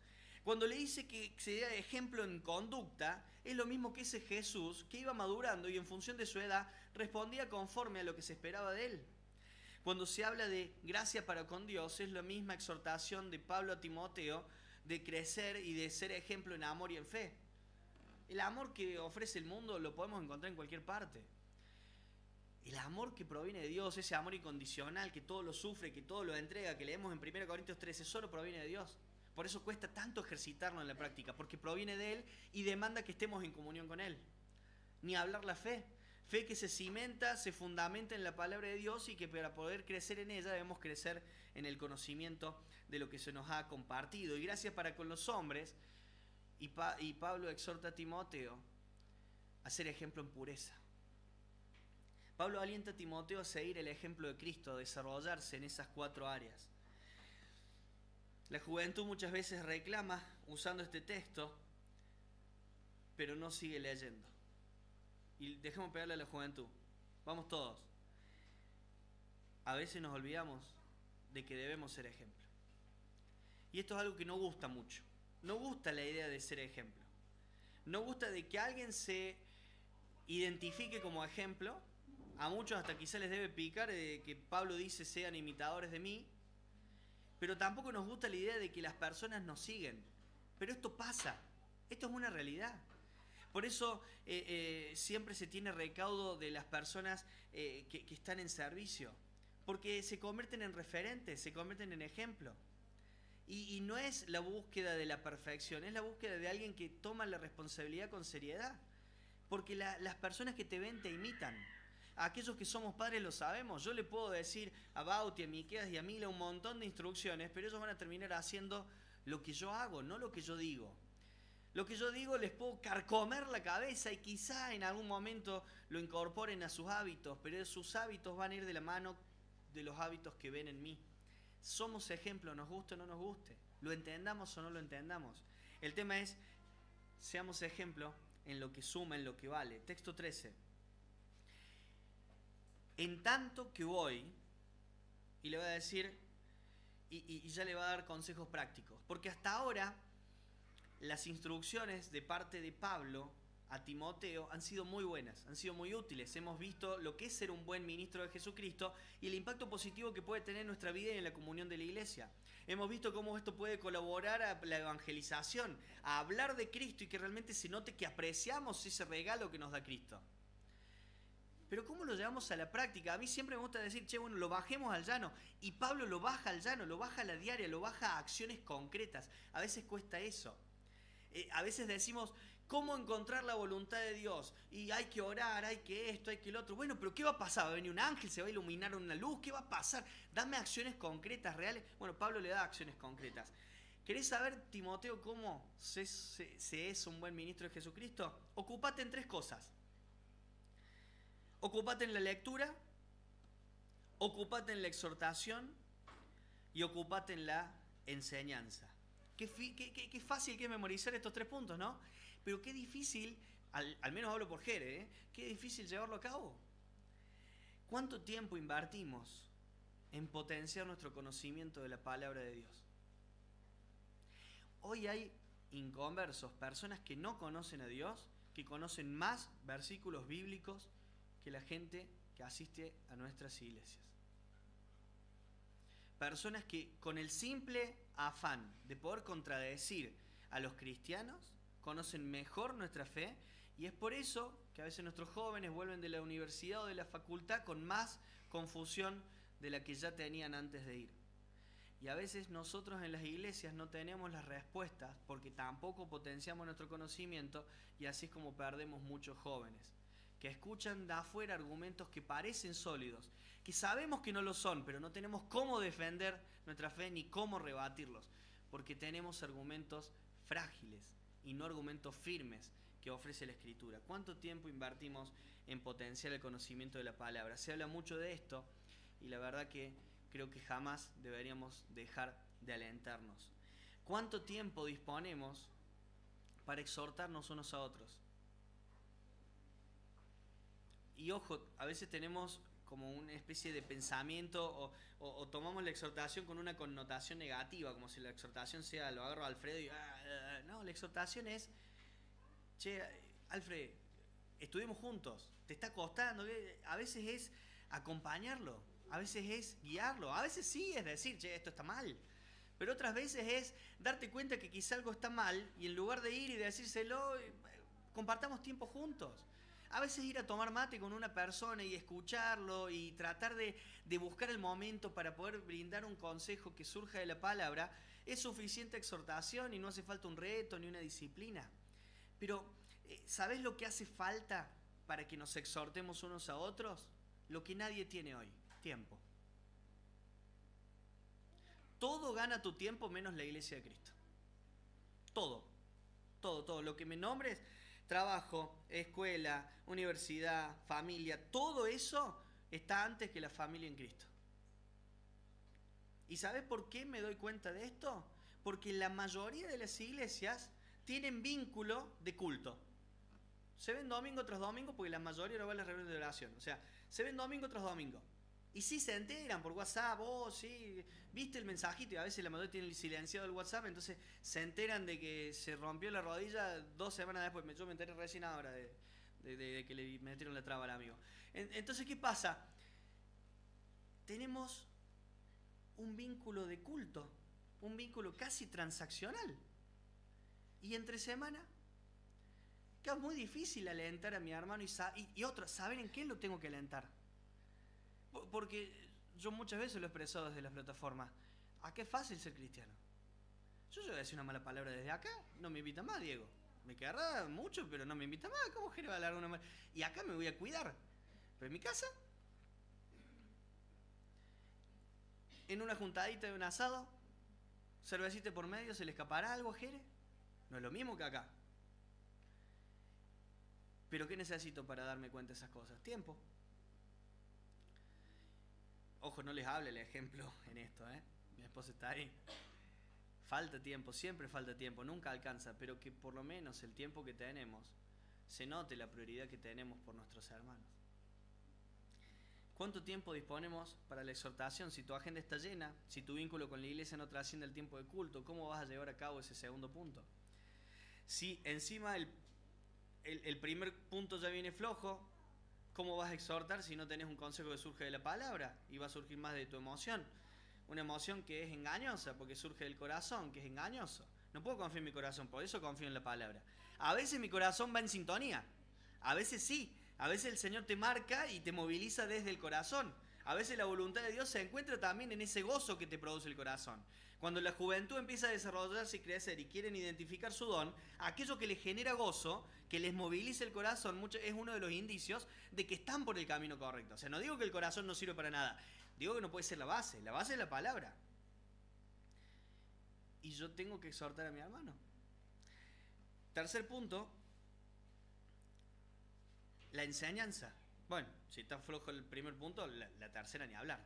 Cuando le dice que se dé ejemplo en conducta, es lo mismo que ese Jesús que iba madurando y en función de su edad respondía conforme a lo que se esperaba de él. Cuando se habla de gracia para con Dios, es la misma exhortación de Pablo a Timoteo de crecer y de ser ejemplo en amor y en fe. El amor que ofrece el mundo lo podemos encontrar en cualquier parte. El amor que proviene de Dios, ese amor incondicional, que todo lo sufre, que todo lo entrega, que leemos en 1 Corintios 13, solo proviene de Dios. Por eso cuesta tanto ejercitarlo en la práctica, porque proviene de Él y demanda que estemos en comunión con Él. Ni hablar la fe. Fe que se cimenta, se fundamenta en la palabra de Dios y que para poder crecer en ella debemos crecer en el conocimiento de lo que se nos ha compartido. Y gracias para con los hombres, y Pablo exhorta a Timoteo a ser ejemplo en pureza. Pablo alienta a Timoteo a seguir el ejemplo de Cristo, a desarrollarse en esas 4 áreas. La juventud muchas veces reclama usando este texto, pero no sigue leyendo. Y dejemos pegarle a la juventud. Vamos todos. A veces nos olvidamos de que debemos ser ejemplo. Y esto es algo que no gusta mucho. No gusta la idea de ser ejemplo. No gusta de que alguien se identifique como ejemplo. A muchos hasta quizá les debe picar que Pablo dice sean imitadores de mí. Pero tampoco nos gusta la idea de que las personas nos siguen. Pero esto pasa. Esto es una realidad. Por eso siempre se tiene recaudo de las personas que están en servicio. Porque se convierten en referentes, se convierten en ejemplo. Y no es la búsqueda de la perfección, es la búsqueda de alguien que toma la responsabilidad con seriedad. Porque las personas que te ven te imitan. A aquellos que somos padres lo sabemos. Yo le puedo decir a Bauti, a Miqueas y a Mila un montón de instrucciones, pero ellos van a terminar haciendo lo que yo hago, no lo que yo digo. Lo que yo digo les puedo carcomer la cabeza y quizá en algún momento lo incorporen a sus hábitos, pero sus hábitos van a ir de la mano de los hábitos que ven en mí. Somos ejemplo, nos guste o no nos guste, lo entendamos o no lo entendamos. El tema es, seamos ejemplo en lo que suma, en lo que vale. Texto 13. En tanto que voy, y le voy a decir, y ya le va a dar consejos prácticos, porque hasta ahora las instrucciones de parte de Pablo a Timoteo han sido muy buenas, han sido muy útiles. Hemos visto lo que es ser un buen ministro de Jesucristo y el impacto positivo que puede tener en nuestra vida y en la comunión de la iglesia. Hemos visto cómo esto puede colaborar a la evangelización, a hablar de Cristo y que realmente se note que apreciamos ese regalo que nos da Cristo. Pero ¿cómo lo llevamos a la práctica? A mí siempre me gusta decir, bueno, lo bajemos al llano. Y Pablo lo baja al llano, lo baja a la diaria, lo baja a acciones concretas. A veces cuesta eso. A veces decimos, ¿cómo encontrar la voluntad de Dios? Y hay que orar, hay que esto, hay que lo otro. Bueno, pero ¿qué va a pasar? ¿Va a venir un ángel? ¿Se va a iluminar una luz? ¿Qué va a pasar? Dame acciones concretas, reales. Bueno, Pablo le da acciones concretas. ¿Querés saber, Timoteo, cómo se es un buen ministro de Jesucristo? Ocúpate en 3 cosas. Ocúpate en la lectura, ocúpate en la exhortación y ocúpate en la enseñanza. Qué fácil que es memorizar estos 3 puntos, ¿no? Pero qué difícil, al menos hablo por Jere, qué difícil llevarlo a cabo. ¿Cuánto tiempo invertimos en potenciar nuestro conocimiento de la palabra de Dios? Hoy hay inconversos, personas que no conocen a Dios, que conocen más versículos bíblicos que la gente que asiste a nuestras iglesias. Personas que con el simple afán de poder contradecir a los cristianos conocen mejor nuestra fe y es por eso que a veces nuestros jóvenes vuelven de la universidad o de la facultad con más confusión de la que ya tenían antes de ir. Y a veces nosotros en las iglesias no tenemos las respuestas porque tampoco potenciamos nuestro conocimiento y así es como perdemos muchos jóvenes que escuchan de afuera argumentos que parecen sólidos, que sabemos que no lo son, pero no tenemos cómo defender nuestra fe ni cómo rebatirlos, porque tenemos argumentos frágiles y no argumentos firmes que ofrece la Escritura. ¿Cuánto tiempo invertimos en potenciar el conocimiento de la palabra? Se habla mucho de esto y la verdad que creo que jamás deberíamos dejar de alentarnos. ¿Cuánto tiempo disponemos para exhortarnos unos a otros? Y ojo, a veces tenemos como una especie de pensamiento o tomamos la exhortación con una connotación negativa, como si la exhortación sea, lo agarro a Alfredo y... No, la exhortación es, che, Alfred, estudiemos juntos, te está costando. A veces es acompañarlo, a veces es guiarlo, a veces sí es decir, che, esto está mal. Pero otras veces es darte cuenta que quizá algo está mal y en lugar de ir y decírselo, compartamos tiempo juntos. A veces ir a tomar mate con una persona y escucharlo y tratar de buscar el momento para poder brindar un consejo que surja de la palabra Es suficiente exhortación y no hace falta un reto ni una disciplina. Pero, ¿sabés lo que hace falta para que nos exhortemos unos a otros? Lo que nadie tiene hoy, tiempo. Todo gana tu tiempo menos la iglesia de Cristo. Todo, todo. Lo que me nombres, trabajo, escuela, universidad, familia, todo eso está antes que la familia en Cristo. ¿Y sabes por qué me doy cuenta de esto? Porque la mayoría de las iglesias tienen vínculo de culto. Se ven domingo tras domingo porque la mayoría no va a las reuniones de oración. O sea, se ven domingo tras domingo. Y sí se enteran por WhatsApp, sí, viste el mensajito, y a veces la mayoría tiene silenciado el WhatsApp, entonces se enteran de que se rompió la rodilla 2 semanas después. Yo me enteré recién ahora de que le metieron la traba al amigo. Entonces, ¿qué pasa? Tenemos un vínculo de culto, un vínculo casi transaccional. Y entre semana, que es muy difícil alentar a mi hermano y otro, saber en qué lo tengo que alentar. Porque yo muchas veces lo he expresado desde las plataformas. Acá es fácil ser cristiano. Yo voy a decir una mala palabra desde acá, no me invita más, Diego. Me quedará mucho, pero no me invita más. ¿Cómo que le va a hablar una mala? Y acá me voy a cuidar. Pero en mi casa, en una juntadita de un asado, cervecita por medio, ¿se le escapará algo a Jere? No es lo mismo que acá. Pero ¿qué necesito para darme cuenta de esas cosas? Tiempo. Ojo, no les hable el ejemplo en esto, ¿eh? Mi esposa está ahí. Falta tiempo, siempre falta tiempo, nunca alcanza, pero que por lo menos el tiempo que tenemos se note la prioridad que tenemos por nuestros hermanos. ¿Cuánto tiempo disponemos para la exhortación? Si tu agenda está llena, si tu vínculo con la iglesia no trasciende el tiempo de culto, ¿cómo vas a llevar a cabo ese segundo punto? Si encima el primer punto ya viene flojo, ¿cómo vas a exhortar si no tenés un consejo que surge de la palabra? Y va a surgir más de tu emoción. Una emoción que es engañosa, porque surge del corazón, que es engañoso. No puedo confiar en mi corazón, por eso confío en la palabra. A veces mi corazón va en sintonía. A veces sí. A veces el Señor te marca y te moviliza desde el corazón. A veces la voluntad de Dios se encuentra también en ese gozo que te produce el corazón. Cuando la juventud empieza a desarrollarse y crecer y quieren identificar su don, aquello que les genera gozo, que les moviliza el corazón, es uno de los indicios de que están por el camino correcto. O sea, no digo que el corazón no sirve para nada, digo que no puede ser la base es la palabra. Y yo tengo que exhortar a mi hermano. Tercer punto, la enseñanza. Bueno, si está flojo el primer punto, la tercera ni hablar.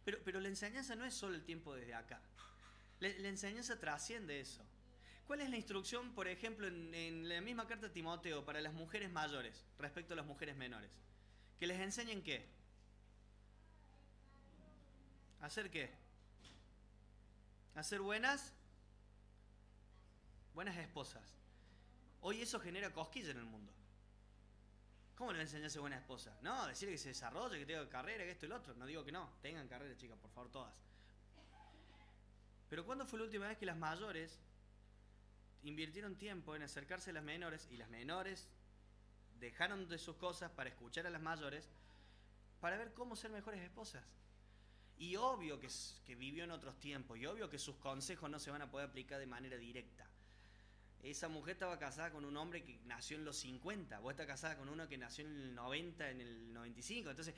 Pero la enseñanza no es solo el tiempo desde acá. La enseñanza trasciende eso. ¿Cuál es la instrucción, por ejemplo, en la misma carta a Timoteo para las mujeres mayores respecto a las mujeres menores? ¿Que les enseñen qué? ¿Hacer qué? ¿Hacer buenas esposas? Hoy eso genera cosquilla en el mundo. ¿Cómo le enseñas a ser buena esposa? No, decirle que se desarrolle, que tenga carrera, que esto y lo otro. No digo que no, tengan carrera, chicas, por favor, todas. Pero ¿cuándo fue la última vez que las mayores invirtieron tiempo en acercarse a las menores y las menores dejaron de sus cosas para escuchar a las mayores para ver cómo ser mejores esposas? Y obvio que vivió en otros tiempos y obvio que sus consejos no se van a poder aplicar de manera directa. Esa mujer estaba casada con un hombre que nació en los 50, vos estás casada con uno que nació en el 90, en el 95, entonces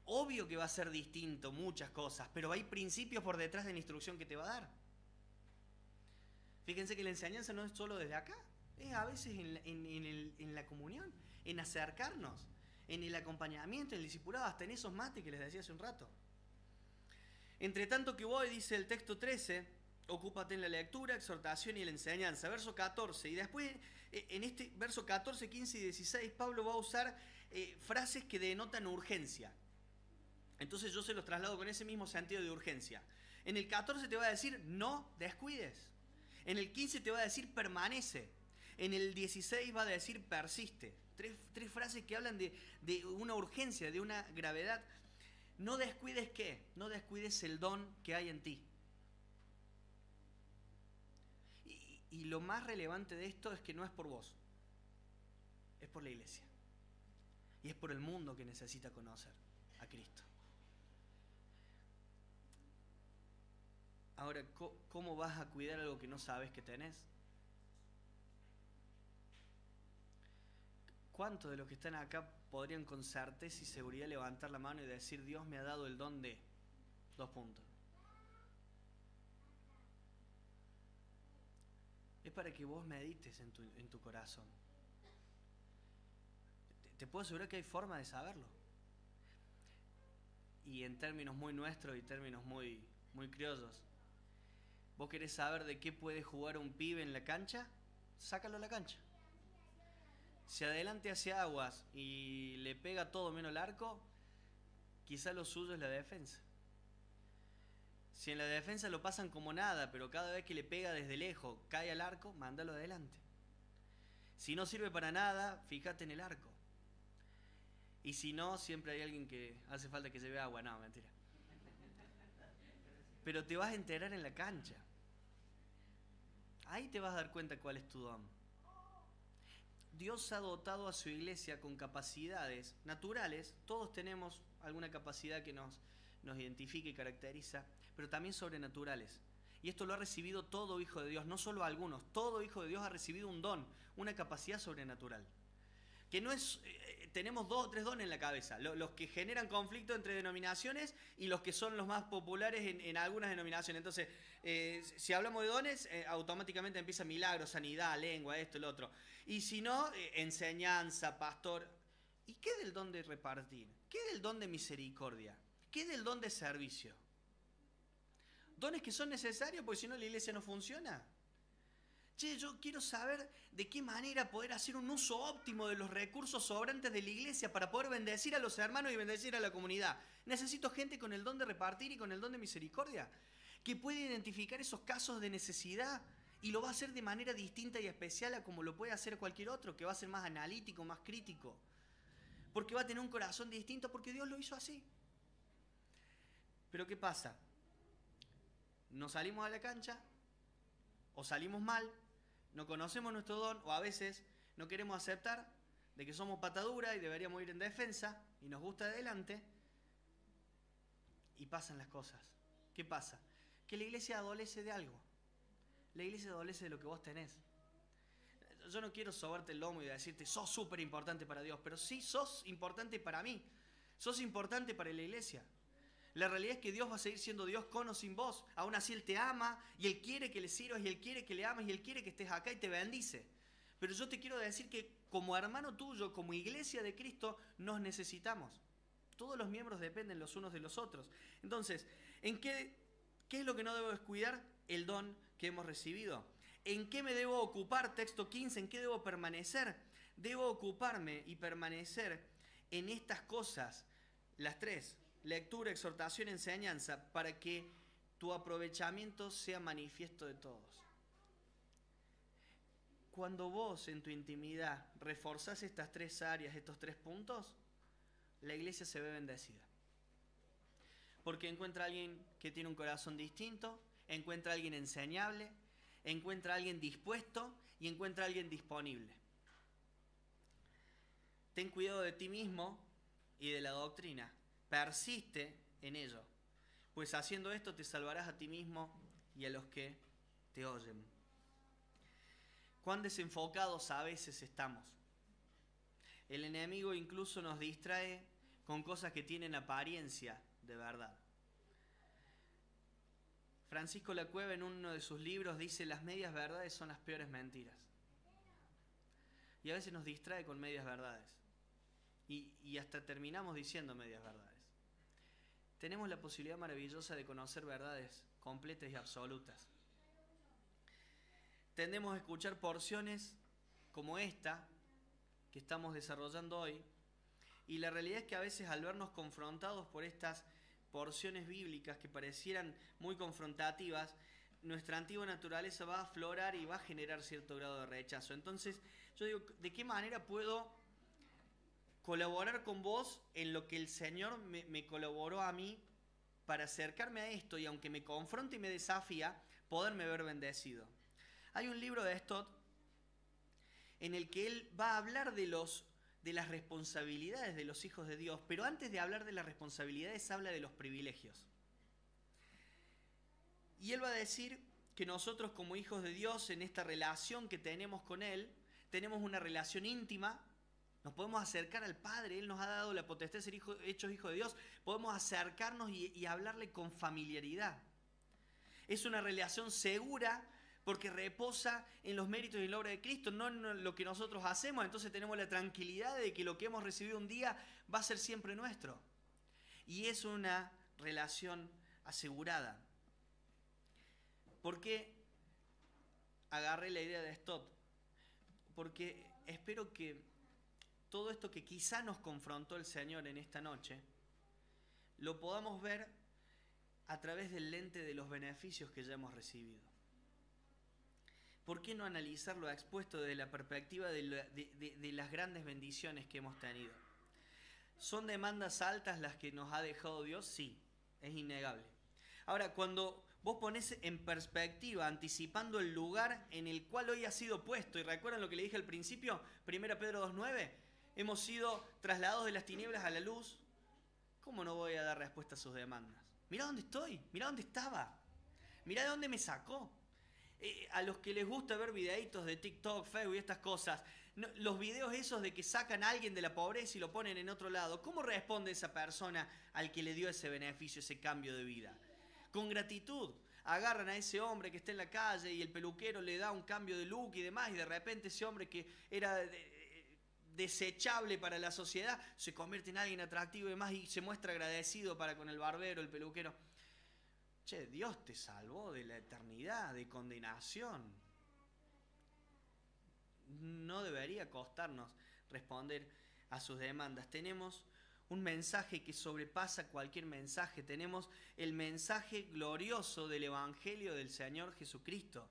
obvio que va a ser distinto muchas cosas, pero hay principios por detrás de la instrucción que te va a dar. Fíjense que la enseñanza no es solo desde acá, es a veces en la comunión, en acercarnos, en el acompañamiento, en el discipulado, hasta en esos mates que les decía hace un rato. Entre tanto que voy, dice el texto 13, ocúpate en la lectura, exhortación y la enseñanza. Verso 14. Y después, en este verso 14, 15 y 16, Pablo va a usar frases que denotan urgencia. Entonces yo se los traslado con ese mismo sentido de urgencia. En el 14 te va a decir, no descuides. En el 15 te va a decir, permanece. En el 16 va a decir, persiste. Tres frases que hablan de una urgencia, de una gravedad. No descuides ¿qué? No descuides el don que hay en ti. Y lo más relevante de esto es que no es por vos, es por la iglesia. Y es por el mundo que necesita conocer a Cristo. Ahora, ¿cómo vas a cuidar algo que no sabes que tenés? ¿Cuántos de los que están acá podrían con certeza y seguridad levantar la mano y decir, Dios me ha dado el don de... Dos puntos. Es para que vos medites en tu corazón. Te puedo asegurar que hay forma de saberlo. Y en términos muy nuestros y términos muy criollos, ¿vos querés saber de qué puede jugar un pibe en la cancha? Sácalo a la cancha. Si adelante hacia aguas y le pega todo menos el arco, quizá lo suyo es la defensa. Si en la defensa lo pasan como nada, pero cada vez que le pega desde lejos cae al arco, mándalo adelante. Si no sirve para nada, fíjate en el arco. Y si no, siempre hay alguien que hace falta que lleve agua. No, mentira. Pero te vas a enterar en la cancha. Ahí te vas a dar cuenta cuál es tu don. Dios ha dotado a su iglesia con capacidades naturales. Todos tenemos alguna capacidad que nos identifica y caracteriza, pero también sobrenaturales. Y esto lo ha recibido todo hijo de Dios, no solo algunos. Todo hijo de Dios ha recibido un don, una capacidad sobrenatural. Que no es... tenemos 2 o 3 dones en la cabeza. Los que generan conflicto entre denominaciones y los que son los más populares en algunas denominaciones. Entonces, si hablamos de dones, automáticamente empieza milagro, sanidad, lengua, esto, el otro. Y si no, enseñanza, pastor. ¿Y qué del don de repartir? ¿Qué del don de misericordia? ¿Qué del don de servicio? Dones que son necesarios porque si no la iglesia no funciona. Che, yo quiero saber de qué manera poder hacer un uso óptimo de los recursos sobrantes de la iglesia para poder bendecir a los hermanos y bendecir a la comunidad. Necesito gente con el don de repartir y con el don de misericordia, que puede identificar esos casos de necesidad y lo va a hacer de manera distinta y especial a como lo puede hacer cualquier otro, que va a ser más analítico, más crítico. Porque va a tener un corazón distinto porque Dios lo hizo así. Pero ¿qué pasa? Nos salimos a la cancha o salimos mal, no conocemos nuestro don o a veces no queremos aceptar de que somos patadura y deberíamos ir en defensa y nos gusta de adelante y pasan las cosas. ¿Qué pasa? Que la iglesia adolece de algo. La iglesia adolece de lo que vos tenés. Yo no quiero sobarte el lomo y decirte sos súper importante para Dios, pero sí sos importante para mí. Sos importante para la iglesia. La realidad es que Dios va a seguir siendo Dios con o sin vos. Aún así Él te ama y Él quiere que le sirvas y Él quiere que le ames y Él quiere que estés acá y te bendice. Pero yo te quiero decir que como hermano tuyo, como iglesia de Cristo, nos necesitamos. Todos los miembros dependen los unos de los otros. Entonces, ¿qué es lo que no debo descuidar? El don que hemos recibido. ¿En qué me debo ocupar? Texto 15. ¿En qué debo permanecer? Debo ocuparme y permanecer en estas cosas, las 3. Lectura, exhortación, enseñanza, para que tu aprovechamiento sea manifiesto de todos. Cuando vos en tu intimidad reforzás estas 3 áreas, estos 3 puntos, la iglesia se ve bendecida. Porque encuentra a alguien que tiene un corazón distinto, encuentra a alguien enseñable, encuentra a alguien dispuesto y encuentra a alguien disponible. Ten cuidado de ti mismo y de la doctrina. Persiste en ello, pues haciendo esto te salvarás a ti mismo y a los que te oyen. Cuán desenfocados a veces estamos. El enemigo incluso nos distrae con cosas que tienen apariencia de verdad. Francisco Lacueva en uno de sus libros dice: las medias verdades son las peores mentiras. Y a veces nos distrae con medias verdades. Y hasta terminamos diciendo medias verdades. Tenemos la posibilidad maravillosa de conocer verdades completas y absolutas. Tendemos a escuchar porciones como esta que estamos desarrollando hoy, y la realidad es que a veces al vernos confrontados por estas porciones bíblicas que parecieran muy confrontativas, nuestra antigua naturaleza va a aflorar y va a generar cierto grado de rechazo. Entonces, yo digo, ¿de qué manera puedo colaborar con vos en lo que el Señor me colaboró a mí para acercarme a esto y aunque me confronte y me desafía, poderme ver bendecido? Hay un libro de Stott en el que él va a hablar de las responsabilidades de los hijos de Dios, pero antes de hablar de las responsabilidades habla de los privilegios. Y Él va a decir que nosotros como hijos de Dios, en esta relación que tenemos con Él, tenemos una relación íntima, nos podemos acercar al Padre, Él nos ha dado la potestad de ser hechos hijos de Dios, podemos acercarnos y hablarle con familiaridad. Es una relación segura porque reposa en los méritos y la obra de Cristo, no en lo que nosotros hacemos. Entonces tenemos la tranquilidad de que lo que hemos recibido un día va a ser siempre nuestro. Y es una relación asegurada. ¿Por qué agarré la idea de Stott? Porque espero que todo esto que quizá nos confrontó el Señor en esta noche, lo podamos ver a través del lente de los beneficios que ya hemos recibido. ¿Por qué no analizarlo expuesto desde la perspectiva de las grandes bendiciones que hemos tenido? ¿Son demandas altas las que nos ha dejado Dios? Sí, es innegable. Ahora, cuando vos ponés en perspectiva, anticipando el lugar en el cual hoy ha sido puesto, y recuerdan lo que le dije al principio, 1 Pedro 2:9, hemos sido trasladados de las tinieblas a la luz, ¿cómo no voy a dar respuesta a sus demandas? Mirá dónde estoy, mirá dónde estaba, mirá de dónde me sacó. A los que les gusta ver videitos de TikTok, Facebook y estas cosas, los videos esos de que sacan a alguien de la pobreza y lo ponen en otro lado, ¿cómo responde esa persona al que le dio ese beneficio, ese cambio de vida? Con gratitud. Agarran a ese hombre que está en la calle y el peluquero le da un cambio de look y demás, y de repente ese hombre que era desechable para la sociedad se convierte en alguien atractivo y demás, y se muestra agradecido para con el barbero, el peluquero. Che, Dios te salvó de la eternidad, de condenación. No debería costarnos responder a sus demandas. Tenemos un mensaje que sobrepasa cualquier mensaje. Tenemos el mensaje glorioso del Evangelio del Señor Jesucristo.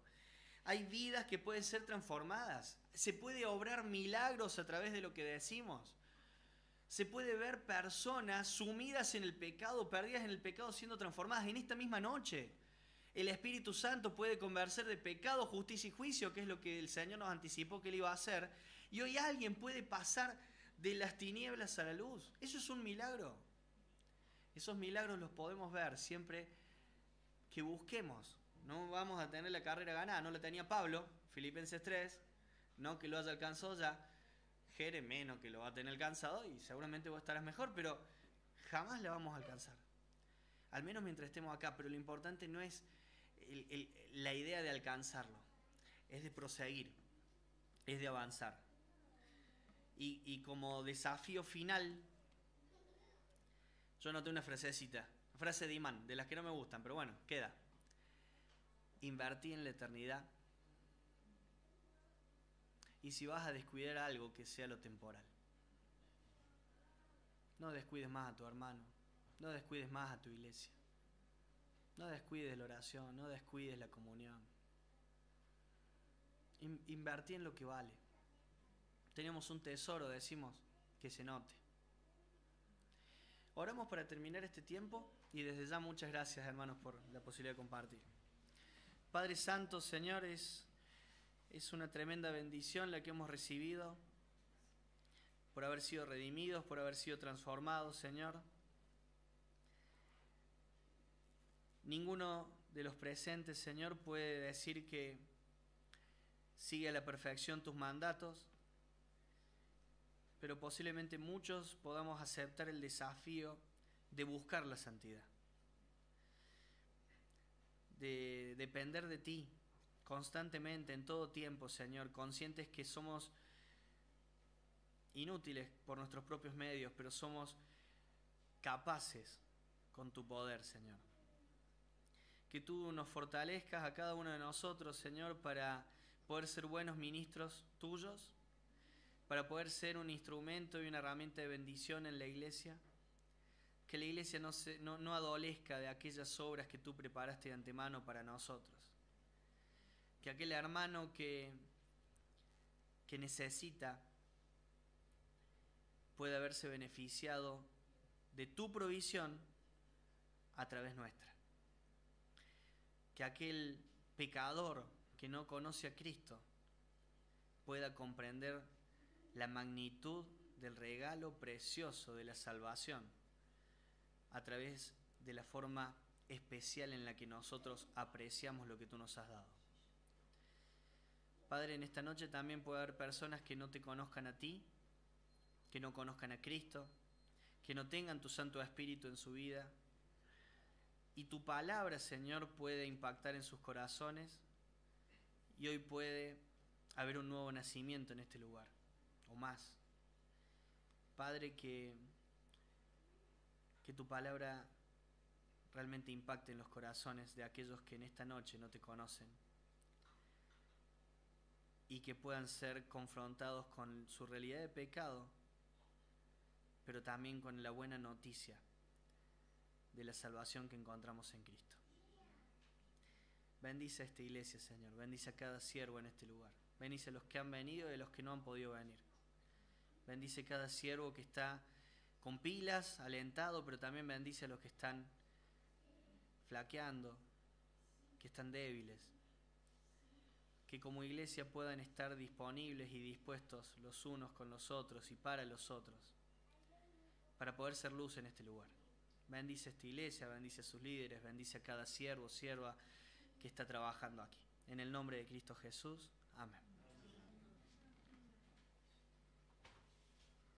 Hay vidas que pueden ser transformadas. Se puede obrar milagros a través de lo que decimos. Se puede ver personas sumidas en el pecado, perdidas en el pecado, siendo transformadas en esta misma noche. El Espíritu Santo puede convencer de pecado, justicia y juicio, que es lo que el Señor nos anticipó que Él iba a hacer. Y hoy alguien puede pasar de las tinieblas a la luz. Eso es un milagro. Esos milagros los podemos ver siempre que busquemos. No vamos a tener la carrera ganada. No la tenía Pablo, Filipenses 3, no que lo haya alcanzado ya. Jere menos que lo va a tener alcanzado y seguramente vos estarás mejor, pero jamás la vamos a alcanzar. Al menos mientras estemos acá. Pero lo importante no es la idea de alcanzarlo, es de proseguir, es de avanzar. Y como desafío final, yo anoté una frasecita, frase de imán, de las que no me gustan, pero bueno, queda. Invertí en la eternidad. Y si vas a descuidar algo, que sea lo temporal. No descuides más a tu hermano, no descuides más a tu iglesia, no descuides la oración, no descuides la comunión. Invertí en lo que vale. Tenemos un tesoro, decimos, que se note. Oramos para terminar este tiempo y desde ya muchas gracias, hermanos, por la posibilidad de compartir. Padre Santo, Señor, es una tremenda bendición la que hemos recibido por haber sido redimidos, por haber sido transformados, Señor. Ninguno de los presentes, Señor, puede decir que sigue a la perfección tus mandatos, pero posiblemente muchos podamos aceptar el desafío de buscar la santidad, de depender de ti constantemente, en todo tiempo, Señor, conscientes que somos inútiles por nuestros propios medios, pero somos capaces con tu poder, Señor. Que tú nos fortalezcas a cada uno de nosotros, Señor, para poder ser buenos ministros tuyos, para poder ser un instrumento y una herramienta de bendición en la iglesia. Que la iglesia no adolezca de aquellas obras que tú preparaste de antemano para nosotros. Que aquel hermano que necesita pueda haberse beneficiado de tu provisión a través nuestra. Que aquel pecador que no conoce a Cristo pueda comprender la magnitud del regalo precioso de la salvación a través de la forma especial en la que nosotros apreciamos lo que tú nos has dado. Padre, en esta noche también puede haber personas que no te conozcan a ti, que no conozcan a Cristo, que no tengan tu Santo Espíritu en su vida. Y tu palabra, Señor, puede impactar en sus corazones y hoy puede haber un nuevo nacimiento en este lugar, o más. Padre, que tu palabra realmente impacte en los corazones de aquellos que en esta noche no te conocen y que puedan ser confrontados con su realidad de pecado, pero también con la buena noticia de la salvación que encontramos en Cristo. Bendice a esta iglesia, Señor. Bendice a cada siervo en este lugar. Bendice a los que han venido y a los que no han podido venir. Bendice a cada siervo que está con pilas, alentado, pero también bendice a los que están flaqueando, que están débiles. Que como iglesia puedan estar disponibles y dispuestos los unos con los otros y para los otros, para poder ser luz en este lugar. Bendice a esta iglesia, bendice a sus líderes, bendice a cada siervo, sierva que está trabajando aquí. En el nombre de Cristo Jesús, amén.